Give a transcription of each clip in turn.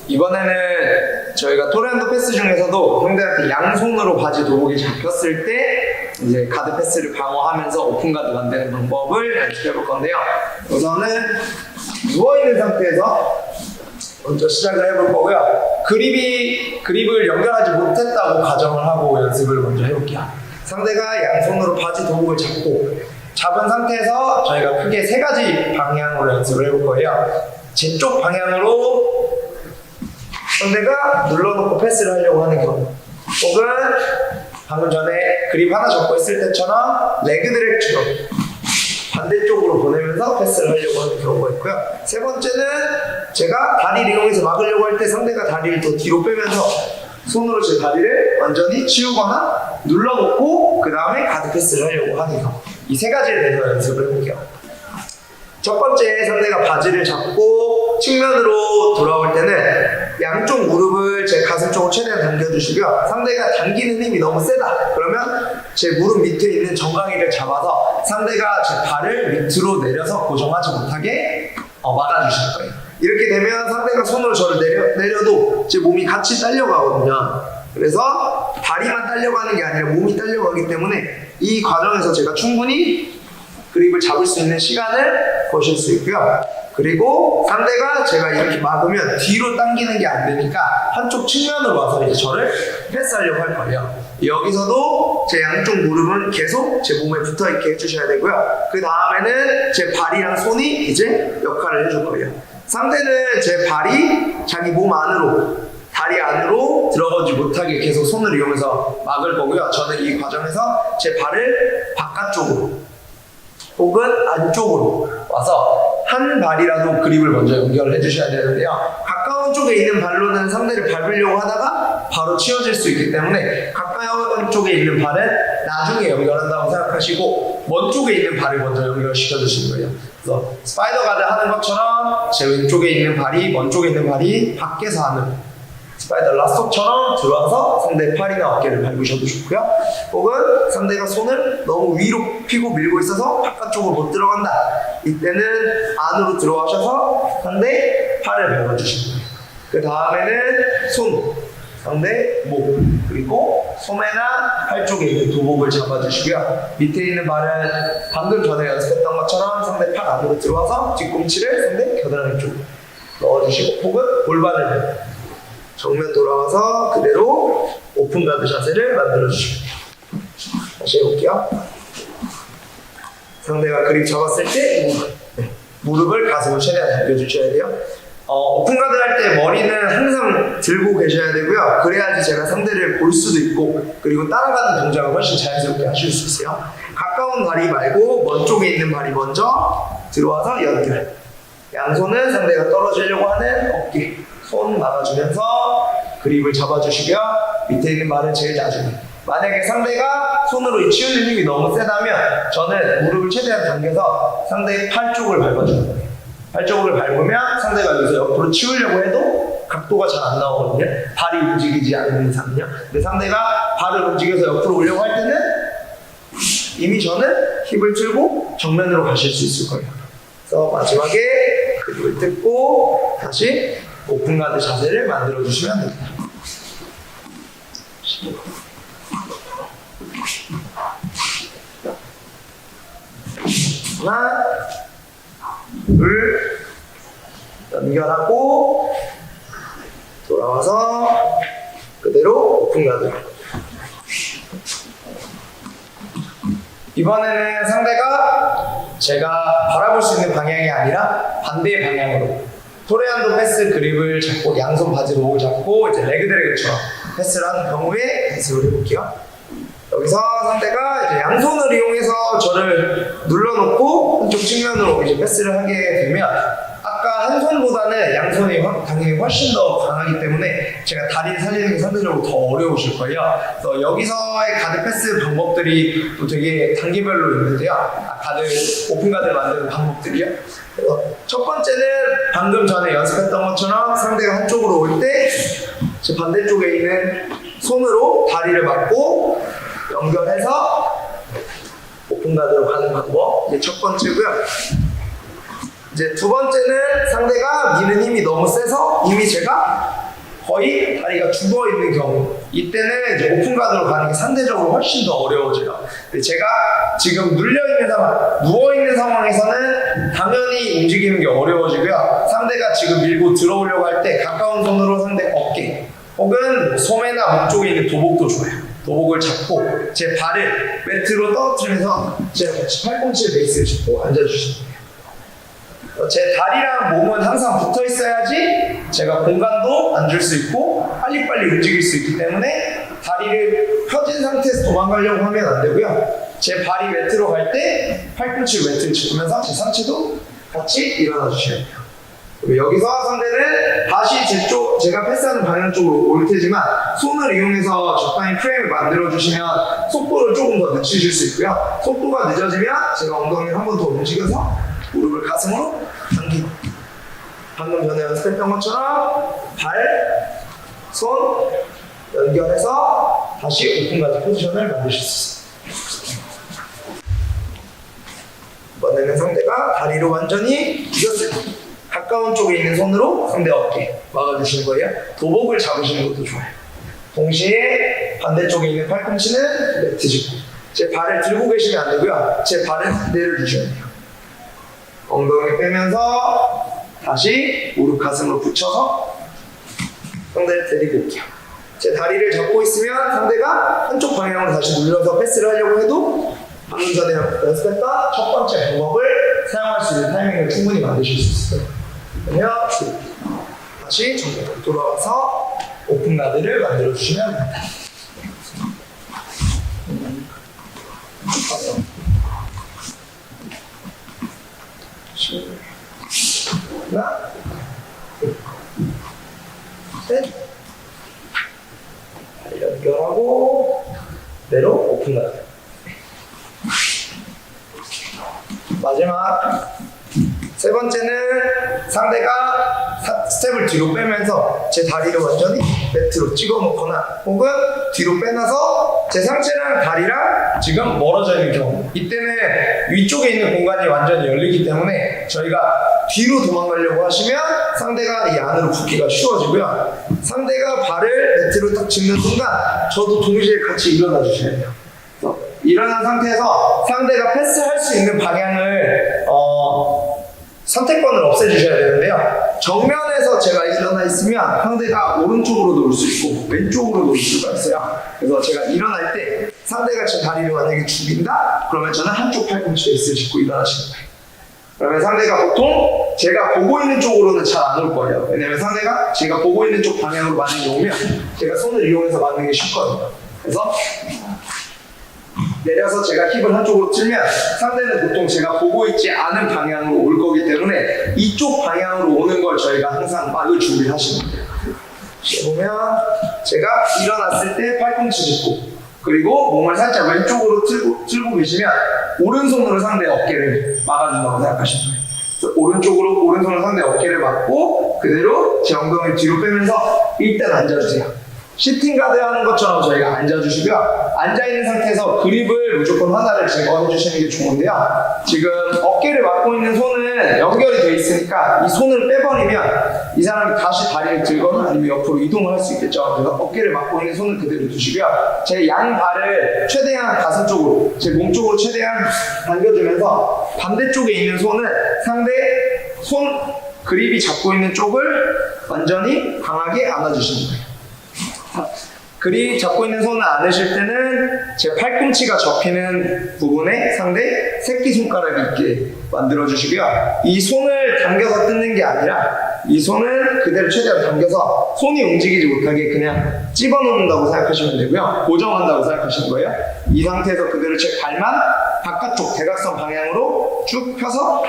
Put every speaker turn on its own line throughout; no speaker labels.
이번에는 저희가 토레한도 패스 중에서도 상대한테 양손으로 바지 도복이 잡혔을 때 이제 가드 패스를 방어하면서 오픈 가드 만드는 방법을 연습해 볼 건데요. 우선은 누워있는 상태에서 먼저 시작을 해볼 거고요. 그립을 연결하지 못했다고 가정을 하고 연습을 먼저 해볼게요. 상대가 양손으로 바지 도복을 잡은 상태에서 저희가 크게 세 가지 방향으로 연습을 해볼 거예요. 제 쪽 방향으로 상대가 눌러놓고 패스를 하려고 하는 경우, 혹은 방금 전에 그립 하나 잡고 있을 때처럼 레그 드랙처럼 반대쪽으로 보내면서 패스를 하려고 하는 경우가 있고요. 세 번째는 제가 다리를 이용해서 막으려고 할 때 상대가 다리를 더 뒤로 빼면서 손으로 제 다리를 완전히 치우거나 눌러놓고 그 다음에 가드 패스를 하려고 하는 경우, 이 세 가지에 대해서 연습을 해볼게요. 첫 번째, 상대가 바지를 잡고 측면으로 돌아올 때는 양쪽 무릎을 제 가슴 쪽으로 최대한 당겨주시고요. 상대가 당기는 힘이 너무 세다 그러면 제 무릎 밑에 있는 정강이를 잡아서 상대가 제 발을 밑으로 내려서 고정하지 못하게 막아주실 거예요. 이렇게 되면 상대가 손으로 저를 내려도 제 몸이 같이 딸려가거든요. 그래서 다리만 딸려가는 게 아니라 몸이 딸려가기 때문에 이 과정에서 제가 충분히 그립을 잡을 수 있는 시간을 거실 수 있고요. 그리고 상대가 제가 이렇게 막으면 뒤로 당기는 게 안 되니까 한쪽 측면으로 와서 이제 저를 패스하려고 할 거예요. 여기서도 제 양쪽 무릎은 계속 제 몸에 붙어있게 해주셔야 되고요. 그 다음에는 제 발이랑 손이 이제 역할을 해줄 거예요. 상대는 제 발이 자기 몸 안으로, 다리 안으로 들어가지 못하게 계속 손을 이용해서 막을 거고요. 저는 이 과정에서 제 발을 바깥쪽으로 혹은 안쪽으로 와서 한 발이라도 그립을 먼저 연결해 주셔야 되는데요. 가까운 쪽에 있는 발로는 상대를 밟으려고 하다가 바로 치워질 수 있기 때문에 가까운 쪽에 있는 발은 나중에 연결한다고 생각하시고 먼 쪽에 있는 발을 먼저 연결시켜 주시는 거예요. 그래서 스파이더 가드 하는 것처럼 제 왼쪽에 있는 발이, 먼 쪽에 있는 발이 밖에서 하는 스파이더 라스토처럼 들어와서 상대 팔이나 어깨를 밟으셔도 좋고요. 혹은 상대가 손을 너무 위로 펴고 밀고 있어서 바깥쪽으로 못 들어간다. 이때는 안으로 들어와셔서 상대 팔을 밟아주시는 거예요. 그 다음에는 손, 상대 목, 그리고 소매나 팔 쪽에 있는 도복을 잡아주시고요. 밑에 있는 발은 방금 전에 연습했던 것처럼 상대 팔 안으로 들어와서 뒤꿈치를 상대 겨드랑이 쪽으로 넣어주시고, 혹은 골반을 정면 돌아와서 그대로 오픈 가드 자세를 만들어주시면 돼요. 다시 해볼게요. 상대가 그립 잡았을 때 무릎을 가슴으로 최대한 당겨주셔야 돼요. 오픈 가드 할 때 머리는 항상 들고 계셔야 되고요. 그래야지 제가 상대를 볼 수도 있고, 그리고 따라가는 동작을 훨씬 자연스럽게 하실 수 있어요. 가까운 발이 말고 먼 쪽에 있는 발이 먼저 들어와서 연결. 양손은 상대가 떨어지려고 하는 어깨, 손 막아주면서 그립을 잡아주시고요. 밑에 있는 발은 제일 나중에. 만약에 상대가 손으로 치우는 힘이 너무 세다면 저는 무릎을 최대한 당겨서 상대의 팔 쪽을 밟아주는 거예요. 팔 쪽을 밟으면 상대가 여기서 옆으로 치우려고 해도 각도가 잘 안 나오거든요. 발이 움직이지 않는 이상은요. 근데 상대가 발을 움직여서 옆으로 오려고 할 때는 이미 저는 힙을 틀고 정면으로 가실 수 있을 거예요. 그래서 마지막에 그립을 뜯고 다시 오픈 가드 자세를 만들어 주시면 됩니다. 하나, 둘, 연결하고 돌아와서 그대로 오픈 가드. 이번에는 상대가 제가 바라볼 수 있는 방향이 아니라 반대의 방향으로 토레한도 패스 그립을 잡고 양손 바지로 잡고 이제 레그 드래그처럼 패스를 하는 경우에 연습을 해볼게요. 여기서 상대가 이제 양손을 이용해서 저를 눌러놓고 한쪽 측면으로 이제 패스를 하게 되면 아까 한 손보다는 양손이 당연히 훨씬 더 강하기 때문에 제가 다리를 살리는 게 상대적으로 더 어려우실 거예요. 그래서 여기서의 가드 패스 방법들이 또 되게 단계별로 있는데요. 오픈 가드를 만드는 방법들이요. 그래서 첫 번째는 방금 전에 연습했던 것처럼 상대가 한쪽으로 올 때 제 반대쪽에 있는 손으로 다리를 막고 연결해서 오픈 가드로 가는 방법. 이게 첫 번째고요. 이제 두 번째는 상대가 미는 힘이 너무 세서 이미 제가 거의 다리가 죽어 있는 경우, 이때는 이제 오픈 가드로 가는 게 상대적으로 훨씬 더 어려워져요. 근데 제가 지금 눌려 있는 상황, 누워 있는 상황에서는 당연히 움직이는 게 어려워지고요. 상대가 지금 밀고 들어오려고 할 때 가까운 손으로 상대 어깨 혹은 뭐 소매나 목 쪽에 있는 도복도 좋아요. 도복을 잡고 제 발을 매트로 떨어뜨리면서 제가 같이 팔꿈치에 베이스를 잡고 앉아주시면 돼요. 제 다리랑 몸은 항상 붙어 있어야지 제가 공간도 안 줄 수 있고 빨리빨리 움직일 수 있기 때문에 다리를 펴진 상태에서 도망가려고 하면 안 되고요. 제 발이 매트로 갈 때 팔꿈치로 매트를 짚으면서 제 상체도 같이 일어나 주셔야 돼요. 그리고 여기서 상대는 다시 제가 패스하는 방향 쪽으로 올 테지만 손을 이용해서 적당히 프레임을 만들어 주시면 속도를 조금 더 늦추실 수 있고요. 속도가 늦어지면 제가 엉덩이를 한 번 더 움직여서 무릎을 가슴으로 당기고, 방금 전에 연습했던 것처럼 발, 손 연결해서 다시 오픈 가드 포지션을 만드실 수 있어요. 이번에는 상대가 다리로 완전히 이겼을 때 가까운 쪽에 있는 손으로 상대 어깨 막아주시는 거예요. 도복을 잡으시는 것도 좋아요. 동시에 반대쪽에 있는 팔꿈치는 매트 짚고, 제 발을 들고 계시면 안 되고요. 제 발은 내려주셔야 돼요. 엉덩이 빼면서 다시 무릎 가슴으로 붙여서 상대를 데리고 올게요. 제 다리를 잡고 있으면 상대가 한쪽 방향으로 다시 눌러서 패스를 하려고 해도 방금 전에 연습했던 첫 번째 방법을 사용할 수 있는 타이밍을 충분히 만드실 수 있어요. 그러면 다시 정면으로 돌아와서 오픈 가드를 만들어 주시면 됩니다. 하나, 둘, 셋. 다리 연결하고 그대로 오픈 가드. 마지막 세 번째는 상대가 스텝을 뒤로 빼면서 제 다리를 완전히 매트로 찍어 놓거나 혹은 뒤로 빼놔서 제 상체랑 다리랑 지금 멀어져 있는 경우, 이때는 위쪽에 있는 공간이 완전히 열리기 때문에 저희가 뒤로 도망가려고 하시면 상대가 이 안으로 붙기가 쉬워지고요. 상대가 발을 매트로 딱 짚는 순간 저도 동시에 같이 일어나 주셔야 돼요. 일어난 상태에서 상대가 패스할 수 있는 방향을 선택권을 없애주셔야 되는데요. 정면에서 제가 일어나 있으면 상대가 오른쪽으로도 올 수 있고 왼쪽으로도 올 수가 있어요. 그래서 제가 일어날 때 상대가 제 다리를 만약에 죽인다? 그러면 저는 한쪽 팔꿈치 베이스를 짚고 일어나시는 거예요. 그러면 상대가 보통 제가 보고 있는 쪽으로는 잘 안 올 거예요. 왜냐면 상대가 제가 보고 있는 쪽 방향으로 만약에 오면 제가 손을 이용해서 막는 게 쉽거든요. 그래서 내려서 제가 힙을 한쪽으로 틀면 상대는 보통 제가 보고 있지 않은 방향으로 올 거기 때문에 이쪽 방향으로 오는 걸 저희가 항상 막을 준비를 하시면 돼요. 보면 제가 일어났을 때 팔꿈치 짚고 그리고 몸을 살짝 왼쪽으로 틀고 계시면 오른손으로 상대 어깨를 막아준다고 생각하시면 돼요. 그래서 오른손으로 상대 어깨를 막고 그대로 제 엉덩이를 뒤로 빼면서 일단 앉아주세요. 시팅 가드 하는 것처럼 저희가 앉아주시고요. 앉아있는 상태에서 그립을 무조건 하나를 제거해주시는 게 좋은데요. 지금 어깨를 막고 있는 손은 연결이 되어 있으니까 이 손을 빼버리면 이 사람이 다시 다리를 들거나 아니면 옆으로 이동을 할 수 있겠죠. 그래서 어깨를 막고 있는 손을 그대로 두시고요. 제 양 발을 최대한 가슴 쪽으로, 제 몸 쪽으로 최대한 당겨주면서 반대쪽에 있는 손은 상대 손 그립이 잡고 있는 쪽을 완전히 강하게 안아주시는 거예요. 그립 잡고 있는 손을 안으실 때는 제 팔꿈치가 접히는 부분에 상대 새끼손가락이 있게 만들어주시고요. 이 손을 당겨서 뜯는 게 아니라 이 손을 그대로 최대한 당겨서 손이 움직이지 못하게 그냥 집어넣는다고 생각하시면 되고요. 고정한다고 생각하시는 거예요. 이 상태에서 그대로 제 발만 바깥쪽 대각선 방향으로 쭉 펴서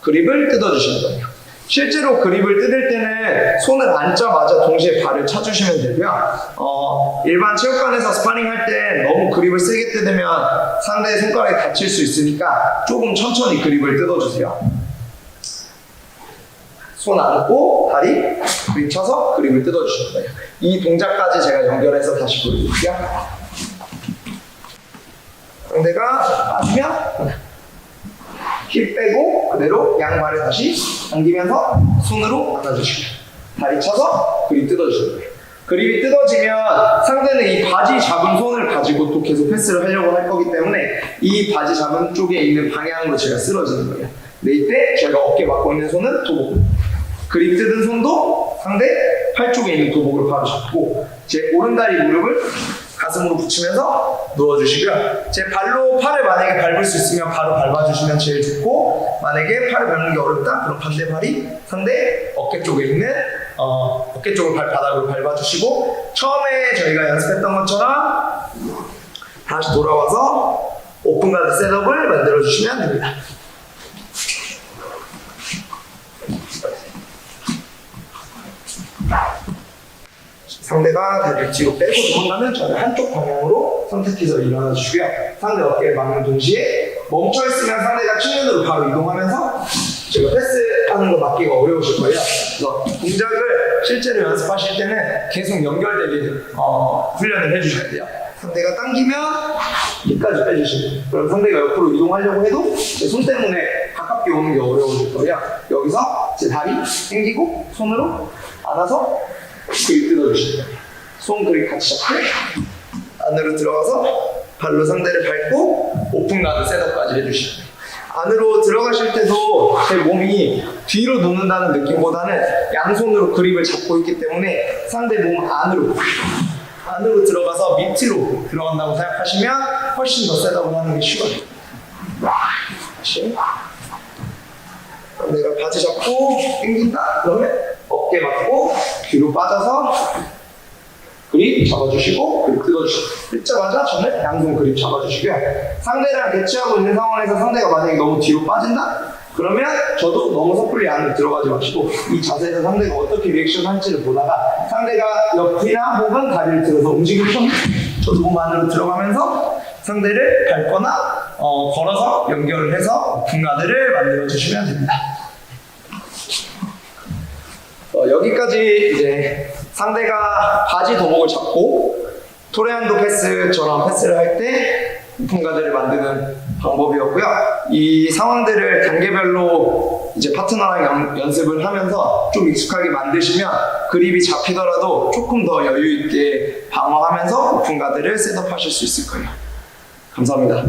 그립을 뜯어주시는 거예요. 실제로 그립을 뜯을 때는 손을 앉자마자 동시에 발을 차주시면 되고요. 일반 체육관에서 스파링 할 때 너무 그립을 세게 뜯으면 상대의 손가락이 다칠 수 있으니까 조금 천천히 그립을 뜯어주세요. 손 안고 다리 그립 쳐서 그립을 뜯어주시는 거예요. 이 동작까지 제가 연결해서 다시 보여드릴게요. 상대가 빠지면 힙 빼고 그대로 양발을 다시 당기면서 손으로 안아주시고 다리 쳐서 그립 뜯어주는 거예요. 그립이 뜯어지면 상대는 이 바지 잡은 손을 가지고 또 계속 패스를 하려고 할 거기 때문에 이 바지 잡은 쪽에 있는 방향으로 제가 쓰러지는 거예요. 근데 이때 제가 어깨 막고 있는 손은 도복, 그립 뜯은 손도 상대 팔 쪽에 있는 도복을 바로 잡고 제 오른다리 무릎을 가슴으로 붙이면서 누워주시고요. 제 발로 팔을 만약에 밟을 수 있으면 바로 밟아주시면 제일 좋고, 만약에 팔을 밟는 게 어렵다 그럼 반대 발이 상대 어깨 쪽에 있는 어깨 쪽을 발바닥으로 밟아주시고, 처음에 저희가 연습했던 것처럼 다시 돌아와서 오픈가드 셋업을 만들어주시면 됩니다. 상대가 다리를 뒤로 빼고 도망가면 저는 한쪽 방향으로 선택해서 일어나 주시고요. 상대 어깨를 막는 동시에 멈춰있으면 상대가 측면으로 바로 이동하면서 제가 패스하는 거 막기가 어려우실 거예요. 그래서 동작을 실제로 연습하실 때는 계속 연결되게 훈련을 해주셔야 돼요. 상대가 당기면 여기까지 빼주시고, 그럼 상대가 옆으로 이동하려고 해도 제 손 때문에 가깝게 오는 게 어려우실 거예요. 여기서 제 다리 당기고 손으로 안아서 그립 뜯어주시면 돼요. 손 그립 같이 잡고 안으로 들어가서 발로 상대를 밟고 오픈가드 셋업까지 해주시면 돼요. 안으로 들어가실 때도 제 몸이 뒤로 눕는다는 느낌보다는 양손으로 그립을 잡고 있기 때문에 상대 몸 안으로 들어가서 밑으로 들어간다고 생각하시면 훨씬 더 셋업을 하는 게 쉬워요. 다시 내가 바지 잡고 당긴다 그러면 어깨 맞고 뒤로 빠져서 그립 잡아주시고 그립 뜯어주시고, 뜯자마자 저는 양손 그립 잡아주시고요. 상대랑 대치하고 있는 상황에서 상대가 만약에 너무 뒤로 빠진다? 그러면 저도 너무 섣불리 안으로 들어가지 마시고 이 자세에서 상대가 어떻게 리액션 할지를 보다가 상대가 옆이나 혹은 다리를 들어서 움직이면 저도 몸 안으로 들어가면서 상대를 밟거나 걸어서 연결을 해서 오픈가드를 만들어 주시면 됩니다. 여기까지 이제 상대가 바지 도복을 잡고 토레한도 패스처럼 패스를 할 때 오픈가드를 만드는 방법이었고요. 이 상황들을 단계별로 이제 파트너랑 연습을 하면서 좀 익숙하게 만드시면 그립이 잡히더라도 조금 더 여유 있게 방어하면서 오픈가드를 셋업하실 수 있을 거예요. 감사합니다.